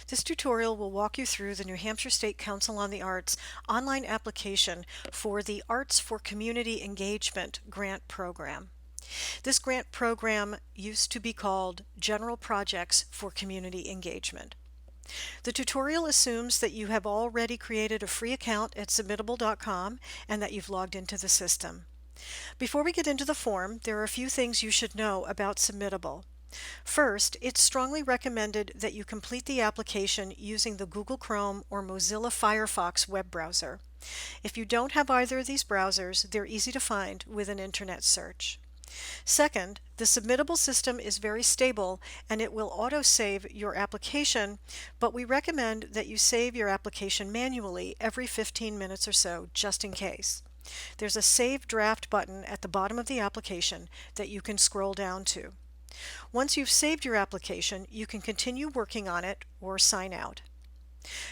This tutorial will walk you through the New Hampshire State Council on the Arts online application for the Arts for Community Engagement grant program. This grant program used to be called General Projects for Community Engagement. The tutorial assumes that you have already created a free account at submittable.com and that you've logged into the system. Before we get into the form, there are a few things you should know about Submittable. First, it's strongly recommended that you complete the application using the Google Chrome or Mozilla Firefox web browser. If you don't have either of these browsers, they're easy to find with an internet search. Second, the Submittable system is very stable and it will auto-save your application, but we recommend that you save your application manually every 15 minutes or so, just in case. There's a Save Draft button at the bottom of the application that you can scroll down to. Once you've saved your application, you can continue working on it or sign out.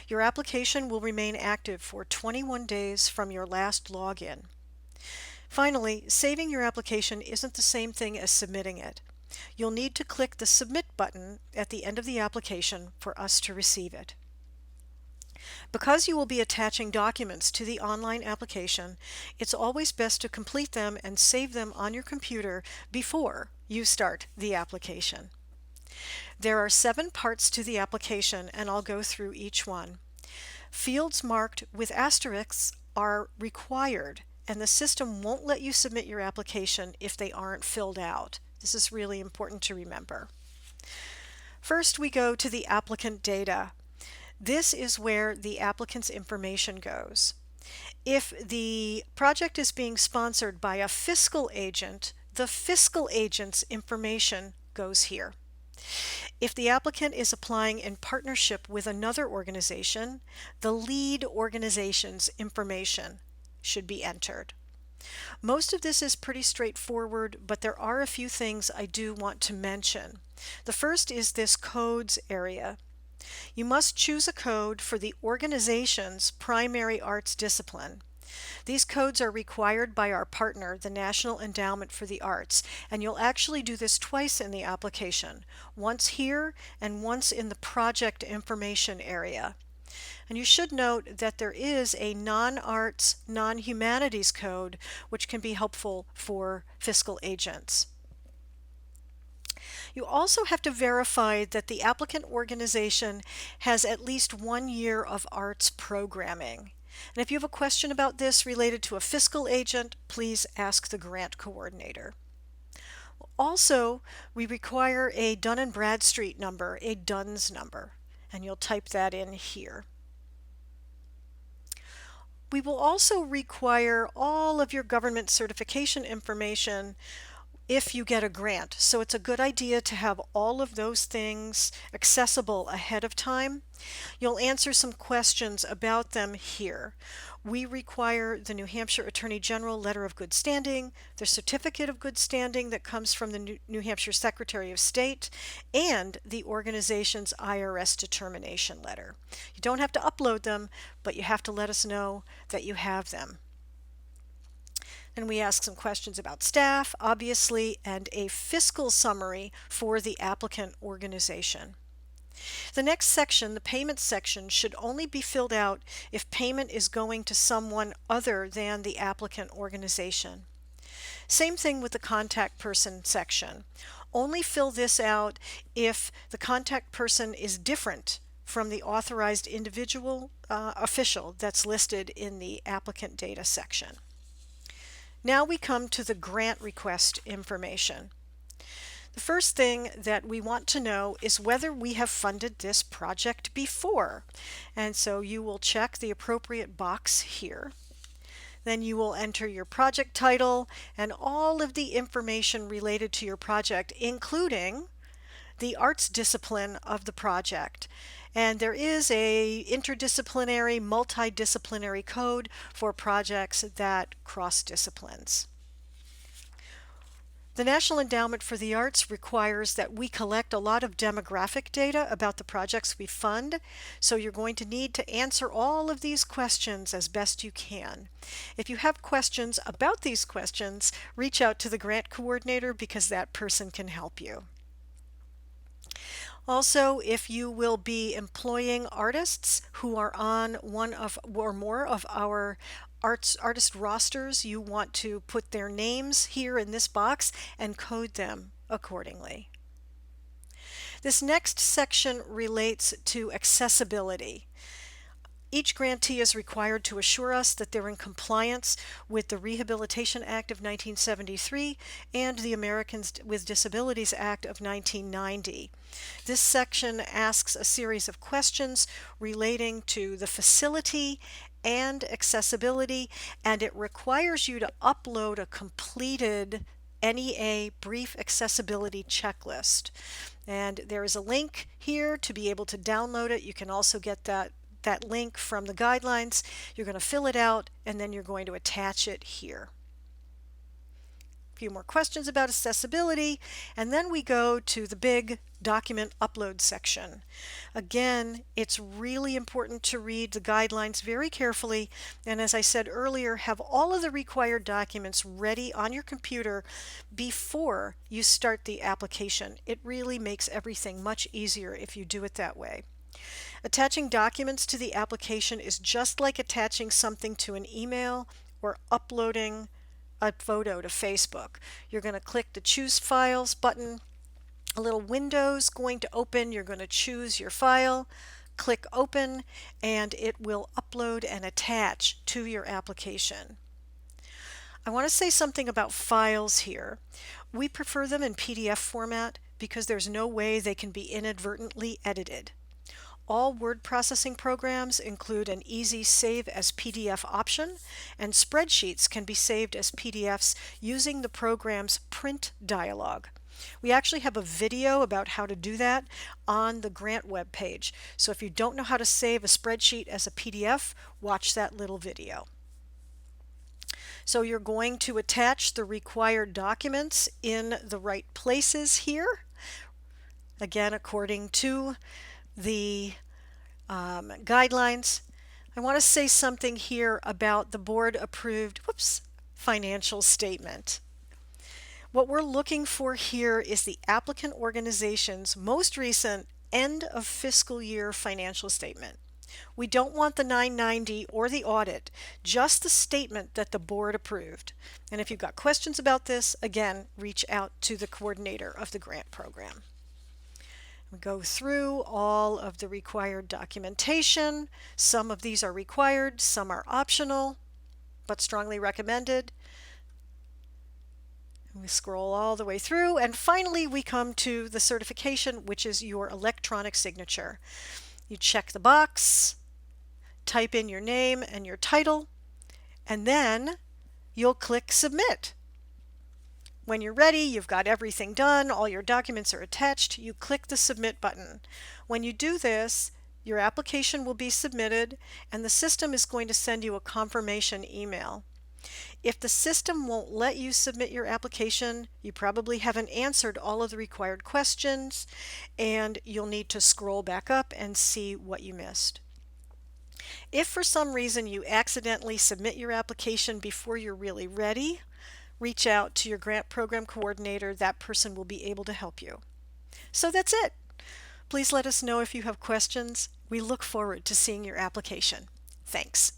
Your application will remain active for 21 days from your last login. Finally, saving your application isn't the same thing as submitting it. You'll need to click the Submit button at the end of the application for us to receive it. Because you will be attaching documents to the online application, it's always best to complete them and save them on your computer before you start the application. There are 7 parts to the application, and I'll go through each one. Fields marked with asterisks are required, and the system won't let you submit your application if they aren't filled out. This is really important to remember. First, we go to the applicant data. This is where the applicant's information goes. If the project is being sponsored by a fiscal agent, the fiscal agent's information goes here. If the applicant is applying in partnership with another organization, the lead organization's information should be entered. Most of this is pretty straightforward, but there are a few things I do want to mention. The first is this codes area. You must choose a code for the organization's primary arts discipline. These codes are required by our partner, the National Endowment for the Arts, and you'll actually do this twice in the application, once here and once in the project information area. And you should note that there is a non-arts, non-humanities code which can be helpful for fiscal agents. You also have to verify that the applicant organization has at least 1 year of arts programming. And if you have a question about this related to a fiscal agent, please ask the grant coordinator. Also, we require a Dun & Bradstreet number, a DUNS number, and you'll type that in here. We will also require all of your government certification information if you get a grant. So it's a good idea to have all of those things accessible ahead of time. You'll answer some questions about them here. We require the New Hampshire Attorney General Letter of Good Standing, the Certificate of Good Standing that comes from the New Hampshire Secretary of State, and the organization's IRS determination letter. You don't have to upload them, but you have to let us know that you have them. And we ask some questions about staff, obviously, and a fiscal summary for the applicant organization. The next section, the payment section, should only be filled out if payment is going to someone other than the applicant organization. Same thing with the contact person section. Only fill this out if the contact person is different from the authorized individual official that's listed in the applicant data section. Now we come to the grant request information. The first thing that we want to know is whether we have funded this project before. And so you will check the appropriate box here. Then you will enter your project title and all of the information related to your project, including the arts discipline of the project. And there is a interdisciplinary, multidisciplinary code for projects that cross disciplines. The National Endowment for the Arts requires that we collect a lot of demographic data about the projects we fund, so you're going to need to answer all of these questions as best you can. If you have questions about these questions, reach out to the grant coordinator because that person can help you. Also, if you will be employing artists who are on one of or more of our artist rosters, you want to put their names here in this box and code them accordingly. This next section relates to accessibility. Each grantee is required to assure us that they're in compliance with the Rehabilitation Act of 1973 and the Americans with Disabilities Act of 1990. This section asks a series of questions relating to the facility and accessibility, and it requires you to upload a completed NEA brief accessibility checklist. And there is a link here to be able to download it. You can also get that link from the guidelines. You're going to fill it out and then you're going to attach it here. A few more questions about accessibility, and then we go to the big document upload section. Again, it's really important to read the guidelines very carefully, and as I said earlier, have all of the required documents ready on your computer before you start the application. It really makes everything much easier if you do it that way. Attaching documents to the application is just like attaching something to an email or uploading a photo to Facebook. You're going to click the Choose Files button. A little window's going to open. You're going to choose your file, click Open, and it will upload and attach to your application. I want to say something about files here. We prefer them in PDF format because there's no way they can be inadvertently edited. All word processing programs include an easy save as PDF option, and spreadsheets can be saved as PDFs using the program's print dialog. We actually have a video about how to do that on the grant web page. So if you don't know how to save a spreadsheet as a PDF, watch that little video. So you're going to attach the required documents in the right places here. Again, according to the guidelines. I want to say something here about the board approved financial statement. What we're looking for here is the applicant organization's most recent end of fiscal year financial statement. We don't want the 990 or the audit, just the statement that the board approved. And if you've got questions about this, again, reach out to the coordinator of the grant program. We go through all of the required documentation. Some of these are required, some are optional, but strongly recommended. We scroll all the way through, and finally we come to the certification, which is your electronic signature. You check the box, type in your name and your title, and then you'll click Submit. When you're ready, you've got everything done, all your documents are attached, you click the Submit button. When you do this, your application will be submitted and the system is going to send you a confirmation email. If the system won't let you submit your application, you probably haven't answered all of the required questions and you'll need to scroll back up and see what you missed. If for some reason you accidentally submit your application before you're really ready, reach out to your grant program coordinator. That person will be able to help you. So that's it. Please let us know if you have questions. We look forward to seeing your application. Thanks.